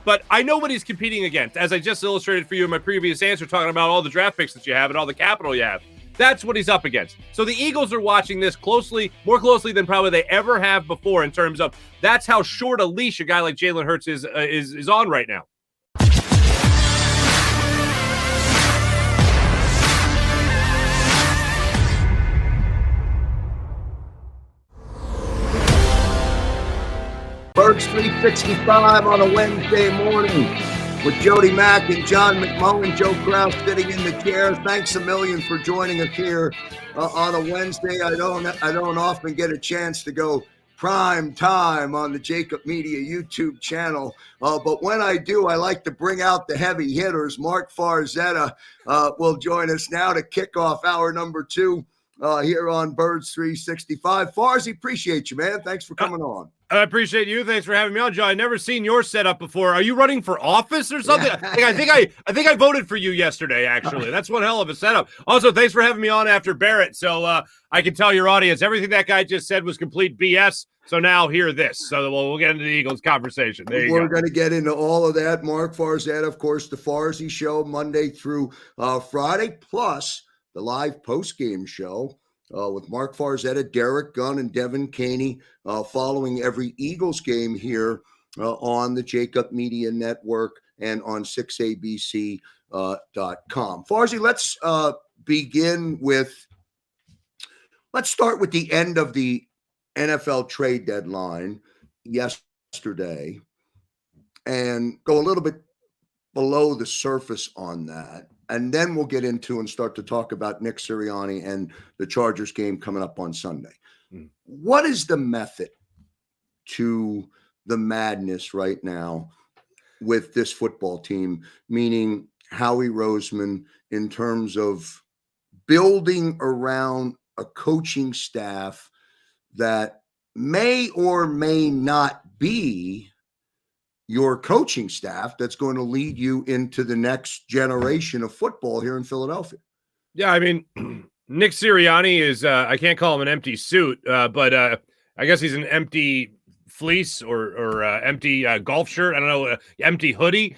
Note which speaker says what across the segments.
Speaker 1: But I know what he's competing against, as I just illustrated for you in my previous answer, talking about all the draft picks that you have and all the capital you have. That's what he's up against. So the Eagles are watching this closely, more closely than probably they ever have before, in terms of that's how short a leash a guy like Jalen Hurts is on right now.
Speaker 2: Birds 365 on a Wednesday morning with Jody Mack and John McMullen. Joe Kraus sitting in the chair. Thanks a million for joining us here on a Wednesday. I don't often get a chance to go prime time on the JAKIB Media YouTube channel, but when I do, I like to bring out the heavy hitters. Marc Farzetta will join us now to kick off hour number 2 here on Birds 365. Farzy, appreciate you, man. Thanks for coming on.
Speaker 1: I appreciate you. Thanks for having me on, Joe. I've never seen your setup before. Are you running for office or something? I think I voted for you yesterday, actually. That's one hell of a setup. Also, thanks for having me on after Barrett. So I can tell your audience everything that guy just said was complete BS. So now hear this. So we'll get into the Eagles conversation.
Speaker 2: We're going to get into all of that. Marc Farzetta, of course, the Farzy Show Monday through Friday, plus the live post-game show with Marc Farzetta, Derek Gunn, and Devin Caney following every Eagles game here on the JAKIB Media Network and on 6abc.com. Farzy, let's start with the end of the NFL trade deadline yesterday and go a little bit below the surface on that. And then we'll get into and start to talk about Nick Sirianni and the Chargers game coming up on Sunday. What is the method to the madness right now with this football team, meaning Howie Roseman, in terms of building around a coaching staff that may or may not be your coaching staff that's going to lead you into the next generation of football here in Philadelphia?
Speaker 1: Yeah, I mean, Nick Sirianni is, I can't call him an empty suit, but I guess he's an empty fleece or empty golf shirt. I don't know, empty hoodie.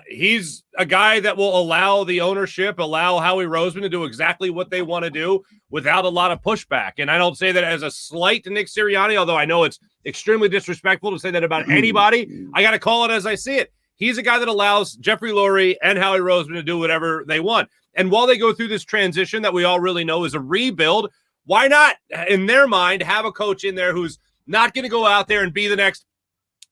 Speaker 1: He's a guy that will allow the ownership, allow Howie Roseman to do exactly what they want to do without a lot of pushback. And I don't say that as a slight to Nick Sirianni, although I know it's extremely disrespectful to say that about anybody. I got to call it as I see it. He's a guy that allows Jeffrey Lurie and Howie Roseman to do whatever they want. And while they go through this transition that we all really know is a rebuild, why not, in their mind, have a coach in there who's not going to go out there and be the next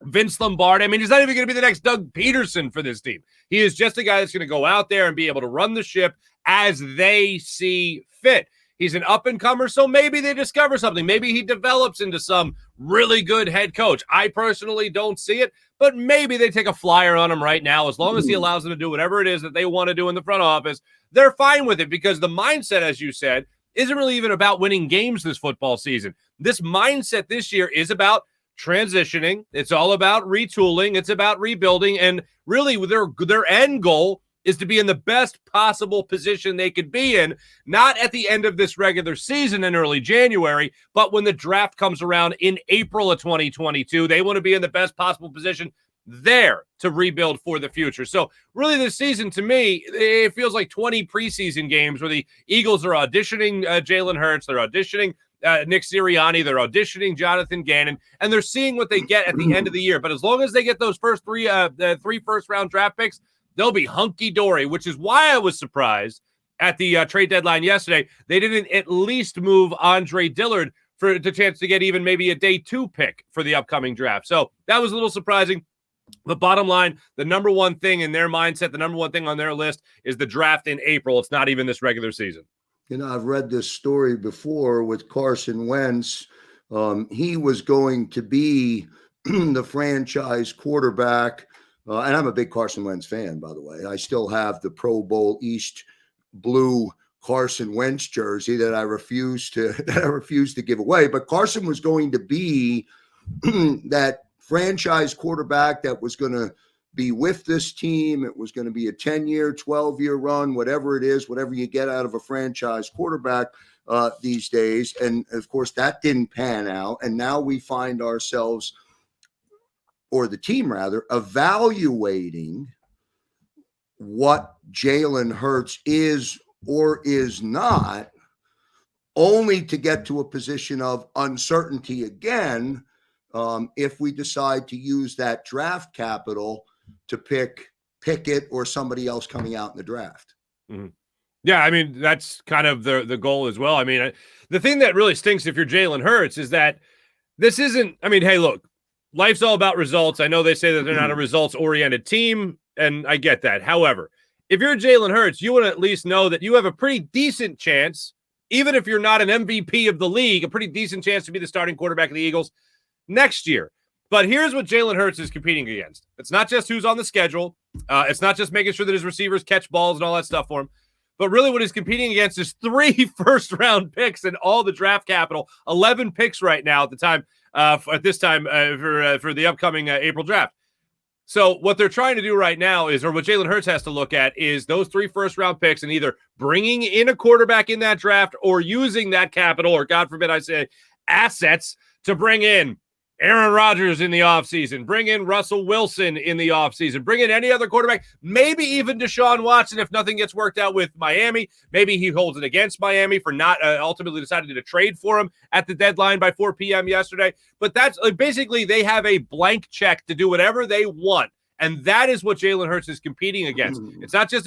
Speaker 1: Vince Lombardi? I mean, he's not even going to be the next Doug Peterson for this team. He is just a guy that's going to go out there and be able to run the ship as they see fit. He's an up-and-comer, so maybe they discover something. Maybe he develops into some really good head coach. I personally don't see it, but maybe they take a flyer on him right now. As long as he allows them to do whatever it is that they want to do in the front office, they're fine with it, because the mindset, as you said, isn't really even about winning games this football season. This mindset this year is about transitioning. It's all about retooling. It's about rebuilding. And really, their end goal is to be in the best possible position they could be in, not at the end of this regular season in early January, but when the draft comes around in April of 2022. They want to be in the best possible position there to rebuild for the future. So really this season, to me, it feels like 20 preseason games where the Eagles are auditioning Jalen Hurts, they're auditioning Nick Sirianni, they're auditioning Jonathan Gannon, and they're seeing what they get at the end of the year. But as long as they get those first three first-round draft picks, they'll be hunky-dory, which is why I was surprised at the trade deadline yesterday. They didn't at least move Andre Dillard for the chance to get even maybe a day 2 pick for the upcoming draft. So that was a little surprising. The bottom line, the number one thing in their mindset, the number one thing on their list is the draft in April. It's not even this regular season.
Speaker 2: You know, I've read this story before with Carson Wentz. He was going to be the franchise quarterback. And I'm a big Carson Wentz fan, by the way. I still have the Pro Bowl East blue Carson Wentz jersey that I refuse to give away. But Carson was going to be that franchise quarterback that was going to be with this team. It was going to be a 10-year, 12-year run, whatever it is, whatever you get out of a franchise quarterback these days. And, of course, that didn't pan out. And now we find ourselves or the team rather, evaluating what Jalen Hurts is or is not, only to get to a position of uncertainty again if we decide to use that draft capital to pick Pickett or somebody else coming out in the draft.
Speaker 1: Mm-hmm. Yeah, I mean, that's kind of the goal as well. I mean, the thing that really stinks if you're Jalen Hurts is that this isn't, I mean, hey, look, life's all about results. I know they say that they're not a results-oriented team, and I get that. However, if you're Jalen Hurts, you want to at least know that you have a pretty decent chance, even if you're not an MVP of the league, a pretty decent chance to be the starting quarterback of the Eagles next year. But here's what Jalen Hurts is competing against. It's not just who's on the schedule. It's not just making sure that his receivers catch balls and all that stuff for him. But really what he's competing against is 3 first-round picks and all the draft capital, 11 picks right now at the time, at this time for the upcoming April draft. So what they're trying to do right now is, or what Jalen Hurts has to look at, is those 3 first-round picks and either bringing in a quarterback in that draft or using that capital, or God forbid I say assets, to bring in Aaron Rodgers in the offseason, bring in Russell Wilson in the offseason, bring in any other quarterback, maybe even Deshaun Watson if nothing gets worked out with Miami. Maybe he holds it against Miami for not ultimately deciding to trade for him at the deadline by 4 p.m. yesterday. But that's basically they have a blank check to do whatever they want. And that is what Jalen Hurts is competing against. It's not just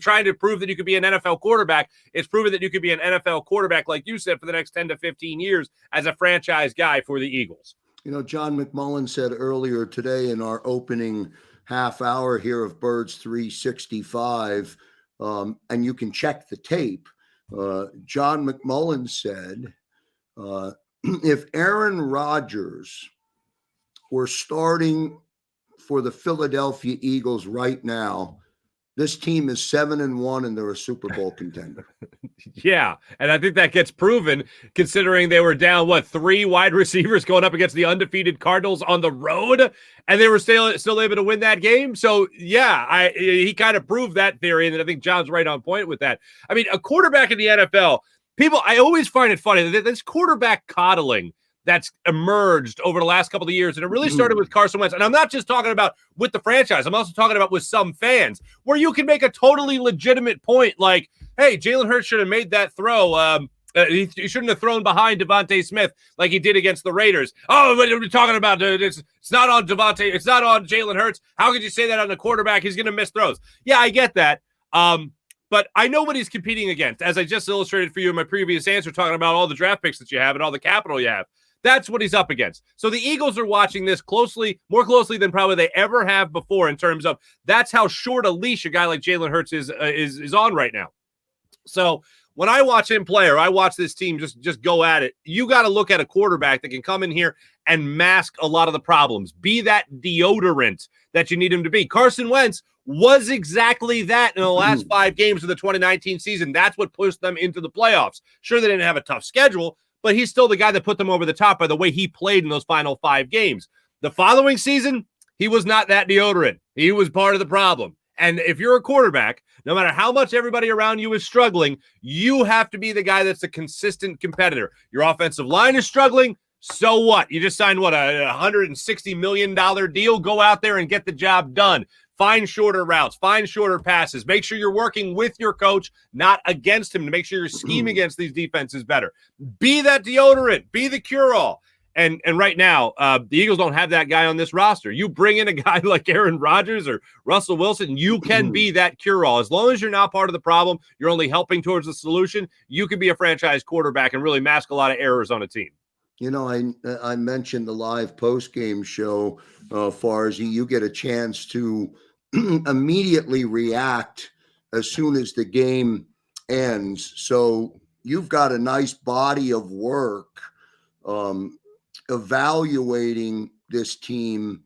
Speaker 1: trying to prove that you could be an NFL quarterback. It's proving that you could be an NFL quarterback, like you said, for the next 10 to 15 years as a franchise guy for the Eagles.
Speaker 2: You know, John McMullen said earlier today in our opening half hour here of Birds 365, and you can check the tape. John McMullen said, if Aaron Rodgers were starting for the Philadelphia Eagles right now, this team is 7-1 and they're a Super Bowl contender.
Speaker 1: Yeah, and I think that gets proven considering they were down, 3 wide receivers going up against the undefeated Cardinals on the road, and they were still able to win that game. So, yeah, he kind of proved that theory, and I think John's right on point with that. I mean, a quarterback in the NFL, I always find it funny that this quarterback coddling that's emerged over the last couple of years. And it really started with Carson Wentz. And I'm not just talking about with the franchise. I'm also talking about with some fans where you can make a totally legitimate point like, hey, Jalen Hurts should have made that throw. He shouldn't have thrown behind Devontae Smith like he did against the Raiders. Oh, but we're talking about it's not on Devontae. It's not on Jalen Hurts. How could you say that on the quarterback? He's going to miss throws. Yeah, I get that. But I know what he's competing against, as I just illustrated for you in my previous answer, talking about all the draft picks that you have and all the capital you have. That's what he's up against. So the Eagles are watching this closely, more closely than probably they ever have before in terms of that's how short a leash a guy like Jalen Hurts is on right now. So when I watch him play or I watch this team just go at it, you got to look at a quarterback that can come in here and mask a lot of the problems. Be that deodorant that you need him to be. Carson Wentz was exactly that in the last 5 games of the 2019 season. That's what pushed them into the playoffs. Sure, they didn't have a tough schedule, but he's still the guy that put them over the top by the way he played in those final 5 games. The following season, he was not that deodorant. He was part of the problem. And if you're a quarterback, no matter how much everybody around you is struggling, you have to be the guy that's a consistent competitor. Your offensive line is struggling. So what? You just signed, a $160 million deal? Go out there and get the job done. Find shorter routes. Find shorter passes. Make sure you're working with your coach, not against him, to make sure you're scheming against these defenses better. Be that deodorant. Be the cure-all. And right now, the Eagles don't have that guy on this roster. You bring in a guy like Aaron Rodgers or Russell Wilson, you can be that cure-all. As long as you're not part of the problem, you're only helping towards the solution, you can be a franchise quarterback and really mask a lot of errors on a team.
Speaker 2: You know, I mentioned the live post-game show, Farzy. You get a chance to immediately react as soon as the game ends. So you've got a nice body of work evaluating this team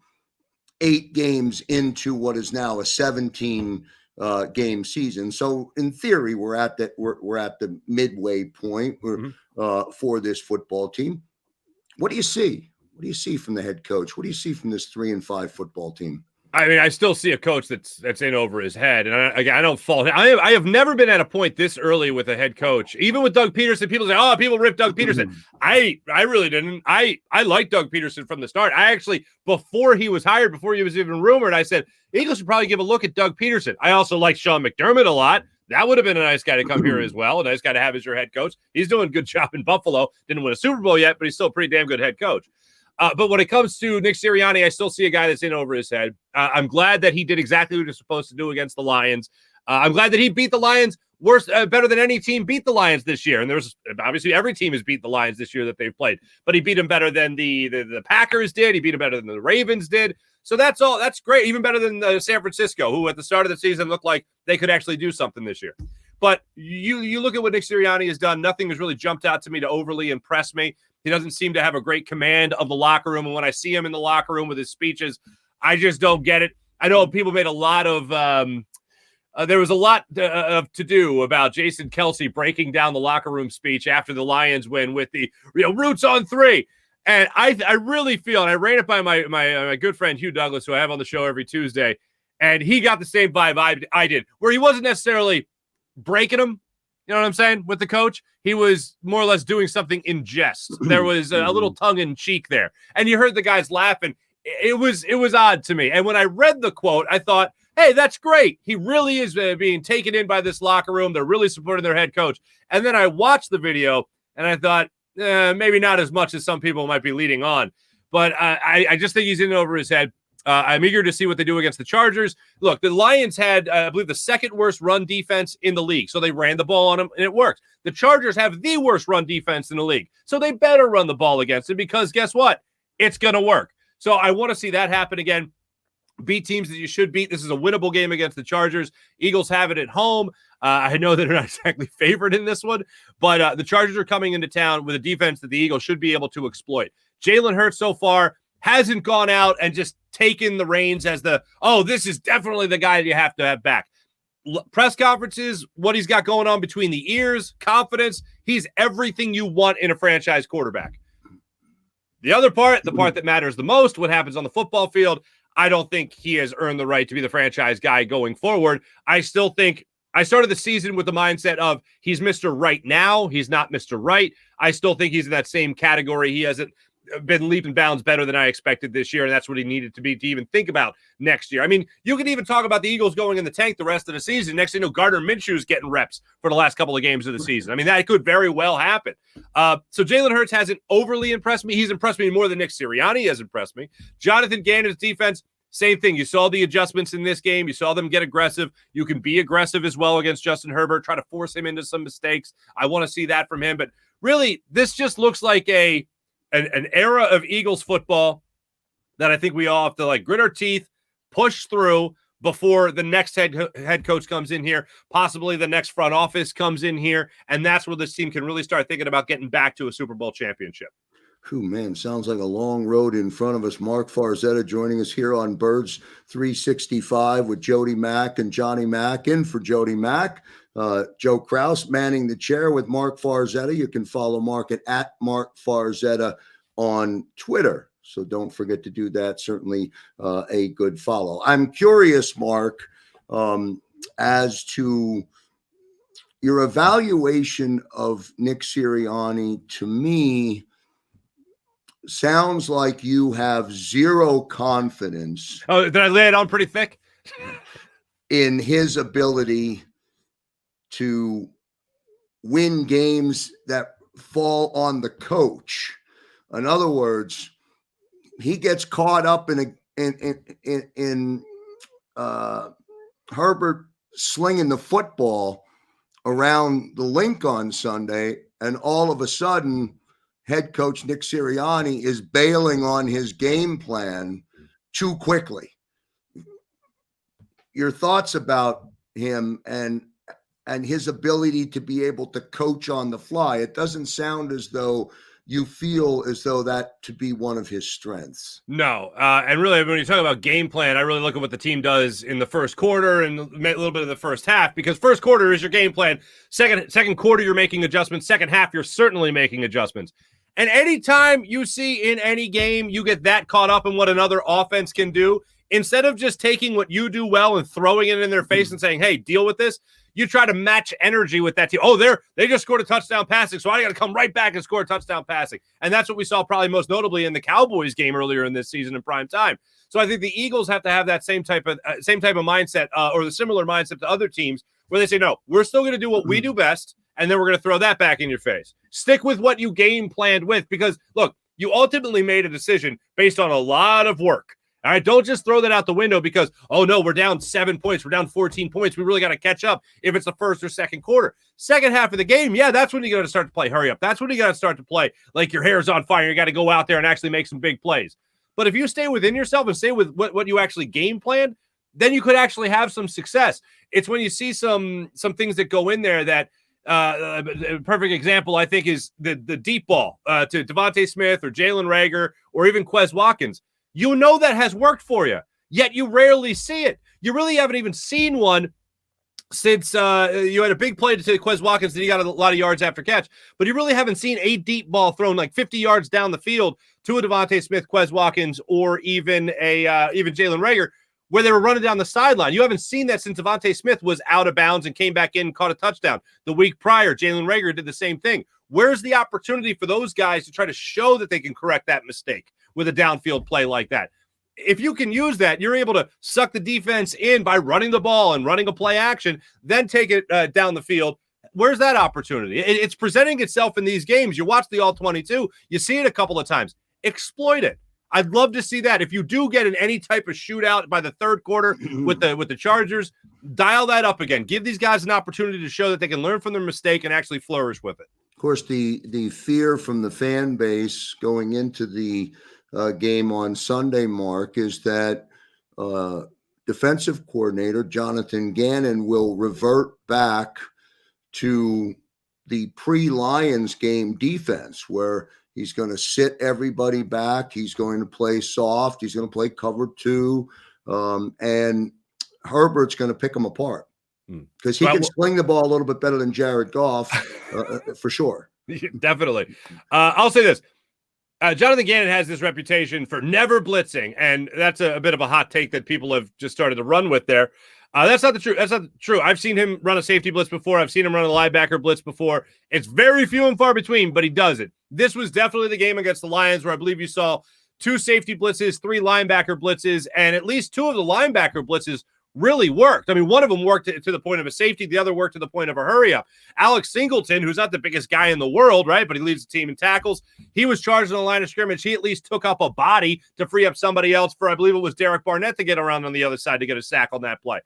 Speaker 2: 8 games into what is now a 17 game season. So in theory, we're at the midway point for this football team. What do you see? What do you see from the head coach? What do you see from this 3-5 football team?
Speaker 1: I mean, I still see a coach that's in over his head, and I don't fault him. I have never been at a point this early with a head coach. Even with Doug Peterson, people say, "Oh, people rip Doug Peterson." I really didn't. I liked Doug Peterson from the start. I actually, before he was hired, before he was even rumored, I said Eagles should probably give a look at Doug Peterson. I also like Sean McDermott a lot. That would have been a nice guy to come here as well. A nice guy to have as your head coach. He's doing a good job in Buffalo. Didn't win a Super Bowl yet, but he's still a pretty damn good head coach. But when it comes to Nick Sirianni, I still see a guy that's in over his head. I'm glad that he did exactly what he was supposed to do against the Lions. I'm glad that he beat the Lions better than any team beat the Lions this year. And there's obviously every team has beat the Lions this year that they've played, but he beat them better than the Packers did. He beat them better than the Ravens did. So that's all. That's great. Even better than San Francisco, who at the start of the season looked like they could actually do something this year. But you look at what Nick Sirianni has done. Nothing has really jumped out to me to overly impress me. He doesn't seem to have a great command of the locker room. And when I see him in the locker room with his speeches, I just don't get it. I know people made a lot of there was a lot to do about Jason Kelce breaking down the locker room speech after the Lions win with the roots on three. And I really feel, and I ran it by my good friend Hugh Douglas, who I have on the show every Tuesday, and he got the same vibe I did, where he wasn't necessarily breaking them. You know what I'm saying? With the coach, he was more or less doing something in jest. There was a little tongue in cheek there, and you heard the guys laughing. It was odd to me. And when I read the quote, I thought, hey, that's great. He really is being taken in by this locker room. They're really supporting their head coach. And then I watched the video, and I thought, maybe not as much as some people might be leading on. But I just think he's in over his head. I'm eager to see what they do against the Chargers. Look, the Lions had, I believe, the second worst run defense in the league. So they ran the ball on them, and it worked. The Chargers have the worst run defense in the league. So they better run the ball against it because guess what? It's going to work. So I want to see that happen again. Beat teams that you should beat. This is a winnable game against the Chargers. Eagles have it at home. I know that they're not exactly favored in this one, but the Chargers are coming into town with a defense that the Eagles should be able to exploit. Jalen Hurts so far hasn't gone out and just taken the reins as this is definitely the guy that you have to have back. Press conferences, what he's got going on between the ears, confidence, he's everything you want in a franchise quarterback. The other part, the part that matters the most, what happens on the football field, I don't think he has earned the right to be the franchise guy going forward. I still think I started the season with the mindset of he's Mr. Right now. He's not Mr. Right. I still think he's in that same category. He hasn't been leap and bounds better than I expected this year, and that's what he needed to be to even think about next year. I mean, you can even talk about the Eagles going in the tank the rest of the season. Next thing you know, Gardner Minshew's getting reps for the last couple of games of the season. I mean, that could very well happen. So Jalen Hurts hasn't overly impressed me. He's impressed me more than Nick Sirianni has impressed me. Jonathan Gannon's defense, same thing. You saw the adjustments in this game. You saw them get aggressive. You can be aggressive as well against Justin Herbert, try to force him into some mistakes. I want to see that from him. But really, this just looks like an era of Eagles football that I think we all have to grit our teeth, push through before the next head coach comes in here, possibly the next front office comes in here, and that's where this team can really start thinking about getting back to a Super Bowl championship.
Speaker 2: Whew, man, sounds like a long road in front of us. Marc Farzetta joining us here on Birds 365 with Jody Mack and Johnny Mack. In for Jody Mack, Joe Kraus manning the chair with Marc Farzetta. You can follow Marc at Marc Farzetta on Twitter. So don't forget to do that. Certainly a good follow. I'm curious, Marc, as to your evaluation of Nick Sirianni. To me, sounds like you have zero confidence.
Speaker 1: Oh, did I lay it on pretty thick?
Speaker 2: In his ability to win games that fall on the coach. In other words, he gets caught up in Herbert slinging the football around the link on Sunday, and all of a sudden, head coach Nick Sirianni is bailing on his game plan too quickly. Your thoughts about him and his ability to be able to coach on the fly? It doesn't sound as though you feel as though that to be one of his strengths.
Speaker 1: No. And really, when you talk about game plan, I really look at what the team does in the first quarter and a little bit of the first half, because first quarter is your game plan. Second quarter, you're making adjustments. Second half, you're certainly making adjustments. And anytime you see in any game you get that caught up in what another offense can do, Instead of just taking what you do well and throwing it in their face and saying, hey, deal with this, you try to match energy with that team. Oh, they just scored a touchdown passing, so I got to come right back and score a touchdown passing. And that's what we saw probably most notably in the Cowboys game earlier in this season in prime time. So I think the Eagles have to have that same type of mindset or the similar mindset to other teams where they say, no, we're still going to do what we do best, and then we're going to throw that back in your face. Stick with what you game planned with because, look, you ultimately made a decision based on a lot of work. All right, don't just throw that out the window because, oh, no, we're down 7 points. We're down 14 points. We really got to catch up if it's the first or second quarter. Second half of the game, yeah, that's when you got to start to play hurry up. That's when you got to start to play like your hair's on fire. You got to go out there and actually make some big plays. But if you stay within yourself and stay with what you actually game planned, then you could actually have some success. It's when you see some things that go in there that a perfect example, I think, is the deep ball to Devontae Smith or Jalen Reagor or even Quez Watkins. You know that has worked for you, yet you rarely see it. You really haven't even seen one since you had a big play to Quez Watkins and he got a lot of yards after catch, but you really haven't seen a deep ball thrown like 50 yards down the field to a Devontae Smith, Quez Watkins, or even even Jalen Reagor where they were running down the sideline. You haven't seen that since Devontae Smith was out of bounds and came back in and caught a touchdown. The week prior, Jalen Reagor did the same thing. Where's the opportunity for those guys to try to show that they can correct that mistake with a downfield play like that? If you can use that, you're able to suck the defense in by running the ball and running a play action, then take it down the field. Where's that opportunity? It's presenting itself in these games. You watch the All-22, you see it a couple of times. Exploit it. I'd love to see that. If you do get in any type of shootout by the third quarter with the Chargers, dial that up again. Give these guys an opportunity to show that they can learn from their mistake and actually flourish with it.
Speaker 2: Of course, the fear from the fan base going into the game on Sunday, Mark, is that defensive coordinator Jonathan Gannon will revert back to the pre-Lions game defense where he's going to sit everybody back. He's going to play soft. He's going to play cover two. And Herbert's going to pick them apart because he can sling the ball a little bit better than Jared Goff for sure.
Speaker 1: Definitely. I'll say this. Jonathan Gannon has this reputation for never blitzing, and that's a bit of a hot take that people have just started to run with there. That's not the truth. That's not true. I've seen him run a safety blitz before. I've seen him run a linebacker blitz before. It's very few and far between, but he does it. This was definitely the game against the Lions where I believe you saw 2 safety blitzes, 3 linebacker blitzes, and at least 2 of the linebacker blitzes really worked. I mean, one of them worked to the point of a safety. The other worked to the point of a hurry up. Alex Singleton, who's not the biggest guy in the world, right? But he leads the team in tackles. He was charged on the line of scrimmage. He at least took up a body to free up somebody else for, I believe it was Derek Barnett, to get around on the other side to get a sack on that play.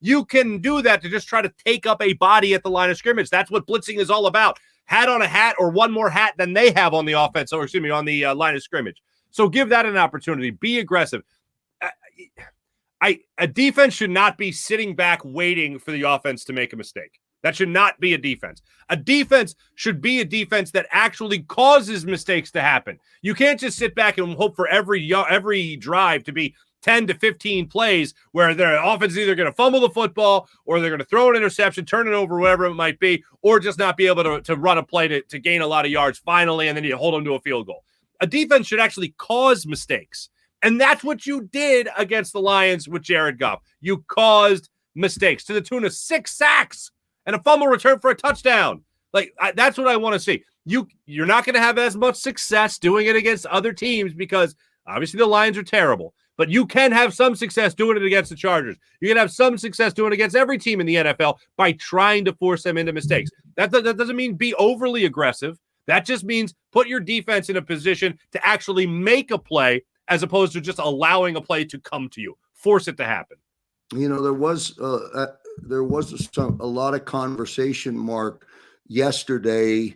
Speaker 1: You can do that to just try to take up a body at the line of scrimmage. That's what blitzing is all about. Hat on a hat or one more hat than they have on the offense, or excuse me, on the line of scrimmage. So give that an opportunity. Be aggressive. A defense should not be sitting back waiting for the offense to make a mistake. That should not be a defense. A defense should be a defense that actually causes mistakes to happen. You can't just sit back and hope for every drive to be 10 to 15 plays where their offense is either going to fumble the football or they're going to throw an interception, turn it over, whatever it might be, or just not be able to run a play to gain a lot of yards finally, and then you hold them to a field goal. A defense should actually cause mistakes. And that's what you did against the Lions with Jared Goff. You caused mistakes to the tune of 6 sacks and a fumble return for a touchdown. That's what I want to see. You're not going to have as much success doing it against other teams because obviously the Lions are terrible. But you can have some success doing it against the Chargers. You can have some success doing it against every team in the NFL by trying to force them into mistakes. That doesn't mean be overly aggressive. That just means put your defense in a position to actually make a play as opposed to just allowing a play to come to you. Force it to happen.
Speaker 2: You know, there was a lot of conversation, Mark, yesterday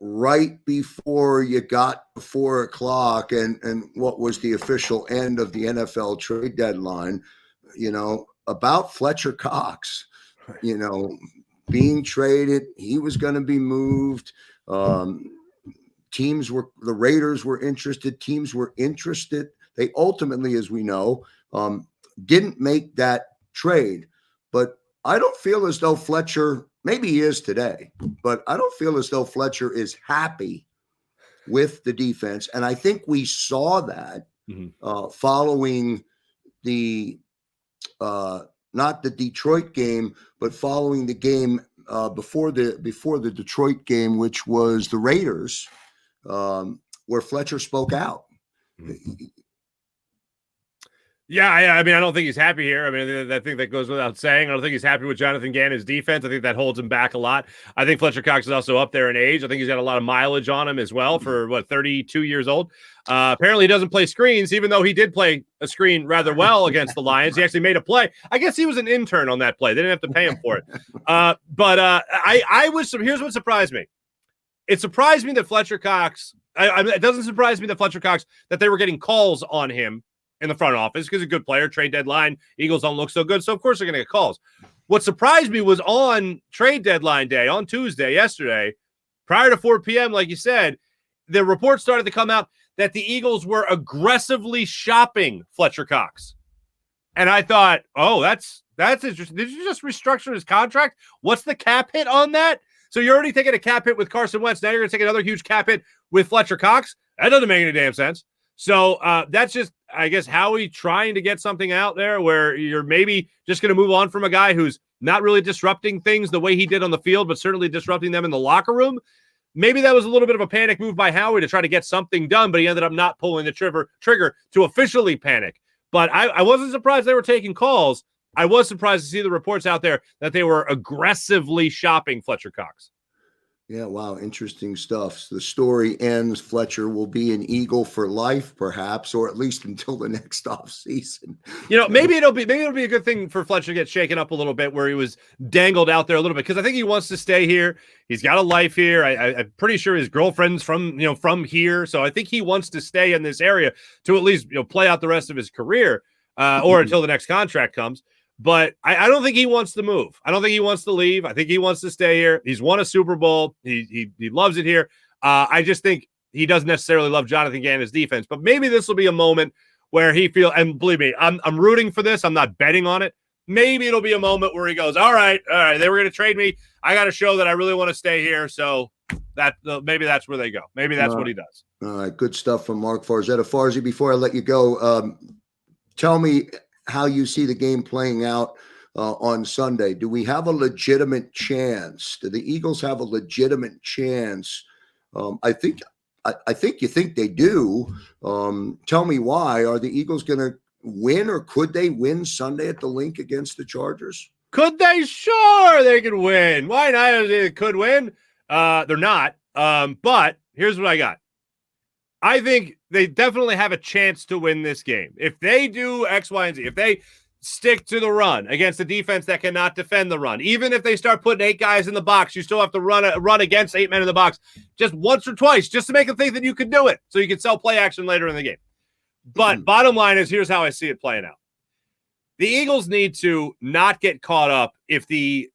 Speaker 2: right before you got to 4 o'clock and what was the official end of the NFL trade deadline, you know, about Fletcher Cox, you know, being traded. He was going to be moved. The Raiders were interested. Teams were interested. They ultimately, as we know, didn't make that trade. But I don't feel as though Fletcher, maybe he is today, but I don't feel as though Fletcher is happy with the defense. And I think we saw that following the not the Detroit game, but following the game before the Detroit game, which was the Raiders, where Fletcher spoke out.
Speaker 1: Yeah, I mean, I don't think he's happy here. I mean, I think that goes without saying. I don't think he's happy with Jonathan Gannon's defense. I think that holds him back a lot. I think Fletcher Cox is also up there in age. I think he's got a lot of mileage on him as well for, 32 years old. Apparently, he doesn't play screens, even though he did play a screen rather well against the Lions. He actually made a play. I guess he was an intern on that play. They didn't have to pay him for it. Here's what surprised me. It surprised me that Fletcher Cox, it doesn't surprise me that Fletcher Cox, that they were getting calls on him in the front office because he's a good player, trade deadline. Eagles don't look so good, so of course they're going to get calls. What surprised me was on trade deadline day, on Tuesday, yesterday, prior to 4 p.m., like you said, the reports started to come out that the Eagles were aggressively shopping Fletcher Cox. And I thought, oh, that's interesting. Did you just restructure his contract? What's the cap hit on that? So you're already taking a cap hit with Carson Wentz. Now you're going to take another huge cap hit with Fletcher Cox? That doesn't make any damn sense. So that's just, I guess, Howie trying to get something out there where you're maybe just going to move on from a guy who's not really disrupting things the way he did on the field, but certainly disrupting them in the locker room. Maybe that was a little bit of a panic move by Howie to try to get something done, but he ended up not pulling the trigger to officially panic. But I wasn't surprised they were taking calls. I was surprised to see the reports out there that they were aggressively shopping Fletcher Cox.
Speaker 2: Yeah, wow, interesting stuff. The story ends. Fletcher will be an Eagle for life, perhaps, or at least until the next offseason.
Speaker 1: Maybe it'll be a good thing for Fletcher to get shaken up a little bit, where he was dangled out there a little bit, because I think he wants to stay here. He's got a life here. I'm pretty sure his girlfriend's from here, so I think he wants to stay in this area to at least play out the rest of his career, or until the next contract comes. But I don't think he wants to move. I don't think he wants to leave. I think he wants to stay here. He's won a Super Bowl. He loves it here. I just think he doesn't necessarily love Jonathan Gannon's defense. But maybe this will be a moment where he feels, and believe me, I'm rooting for this. I'm not betting on it. Maybe it'll be a moment where he goes, all right, they were going to trade me. I got to show that I really want to stay here. So that maybe that's where they go. Maybe that's what he does.
Speaker 2: All right, good stuff from Marc Farzetta. Farzy, before I let you go, tell me how you see the game playing out on Sunday. Do we have a legitimate chance? Do the Eagles have a legitimate chance? I think you think they do. Tell me why. Are the Eagles going to win, or could they win Sunday at the Link against the Chargers?
Speaker 1: Could they? Sure, they could win. Why not? They could win. They're not. But here's what I got. I think they definitely have a chance to win this game. If they do X, Y, and Z, if they stick to the run against a defense that cannot defend the run, even if they start putting 8 guys in the box, you still have to run against 8 men in the box just once or twice, just to make them think that you can do it, so you can sell play action later in the game. But bottom line is, here's how I see it playing out. The Eagles need to not get caught up if the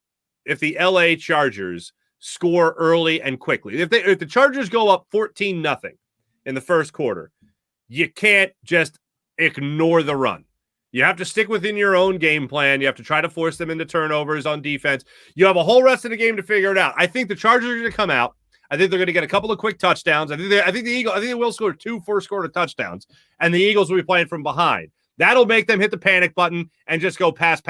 Speaker 1: LA Chargers score early and quickly. If the Chargers go up 14-0 in the first quarter, you can't just ignore the run. You have to stick within your own game plan. You have to try to force them into turnovers on defense. You have a whole rest of the game to figure it out. I think the Chargers are going to come out. I think they're going to get a couple of quick touchdowns. I think they will score 2 first-quarter touchdowns, and the Eagles will be playing from behind. That'll make them hit the panic button and just go pass.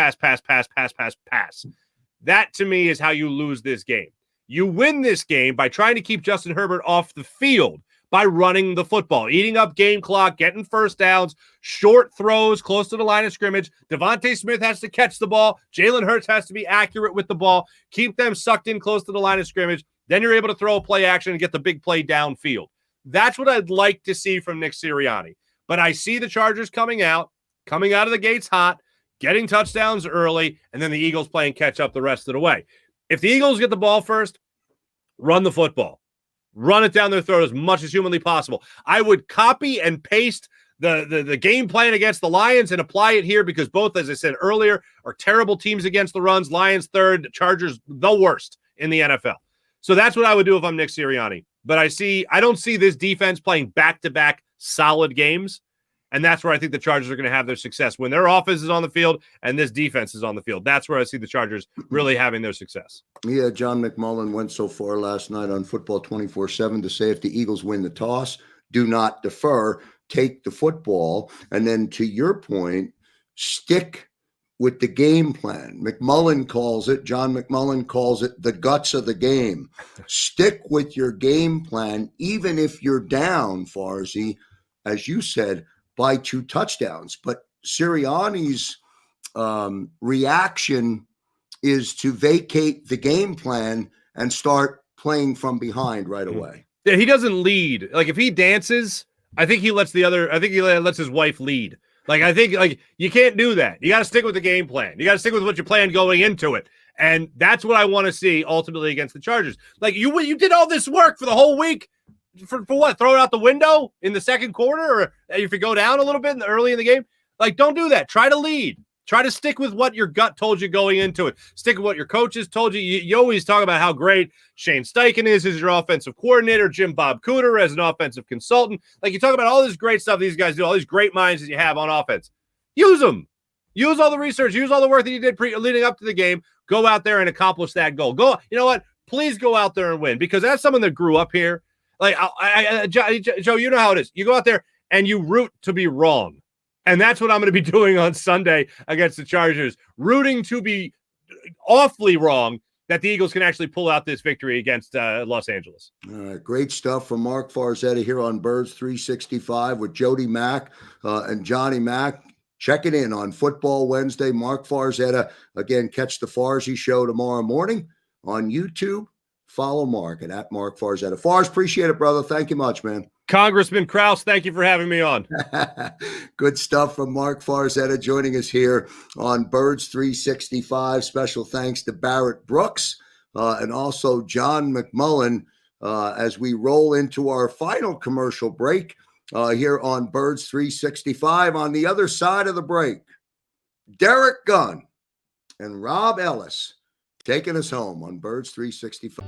Speaker 1: That, to me, is how you lose this game. You win this game by trying to keep Justin Herbert off the field, by running the football, eating up game clock, getting first downs, short throws close to the line of scrimmage. Devontae Smith has to catch the ball. Jalen Hurts has to be accurate with the ball. Keep them sucked in close to the line of scrimmage. Then you're able to throw a play action and get the big play downfield. That's what I'd like to see from Nick Sirianni. But I see the Chargers coming out of the gates hot, getting touchdowns early, and then the Eagles playing catch up the rest of the way. If the Eagles get the ball first, run the football. Run it down their throat as much as humanly possible. I would copy and paste the game plan against the Lions and apply it here, because both, as I said earlier, are terrible teams against the runs. Lions third, Chargers the worst in the NFL. So that's what I would do if I'm Nick Sirianni. But I don't see this defense playing back-to-back solid games. And that's where I think the Chargers are going to have their success, when their offense is on the field and this defense is on the field. That's where I see the Chargers really having their success.
Speaker 2: Yeah, John McMullen went so far last night on Football 24/7 to say, if the Eagles win the toss, do not defer, take the football. And then, to your point, Stick with the game plan. McMullen calls it, John McMullen calls it the guts of the game. Stick with your game plan, even if you're down, Farzy, as you said, by 2 touchdowns. But Sirianni's reaction is to vacate the game plan and start playing from behind right away.
Speaker 1: Yeah, he doesn't lead. Like if he dances, I think he lets his wife lead. Like, I think, like, you can't do that. You got to stick with the game plan. You got to stick with what you planned going into it. And that's what I want to see ultimately against the Chargers. Like, you did all this work for the whole week. For what? Throw it out the window in the second quarter? Or if you go down a little bit early in the game? Like, don't do that. Try to lead. Try to stick with what your gut told you going into it. Stick with what your coaches told you. You always talk about how great Shane Steichen is as your offensive coordinator, Jim Bob Cooter as an offensive consultant. Like, you talk about all this great stuff these guys do, all these great minds that you have on offense. Use them. Use all the research. Use all the work that you did leading up to the game. Go out there and accomplish that goal. You know what? Please go out there and win, because as someone that grew up here, like, Joe, you know how it is. You go out there and you root to be wrong. And that's what I'm going to be doing on Sunday against the Chargers, rooting to be awfully wrong that the Eagles can actually pull out this victory against Los Angeles.
Speaker 2: All right, great stuff from Marc Farzetta here on Birds 365 with Jody Mack and Johnny Mack. Checking in on Football Wednesday. Marc Farzetta. Again, catch the Farzy Show tomorrow morning on YouTube. Follow Mark at Marc Farzetta. Farz, appreciate it, brother. Thank you much, man.
Speaker 1: Congressman Krause, thank you for having me on.
Speaker 2: Good stuff from Marc Farzetta joining us here on Birds 365. Special thanks to Barrett Brooks and also John McMullen as we roll into our final commercial break here on Birds 365. On the other side of the break, Derek Gunn and Rob Ellis taking us home on Birds 365.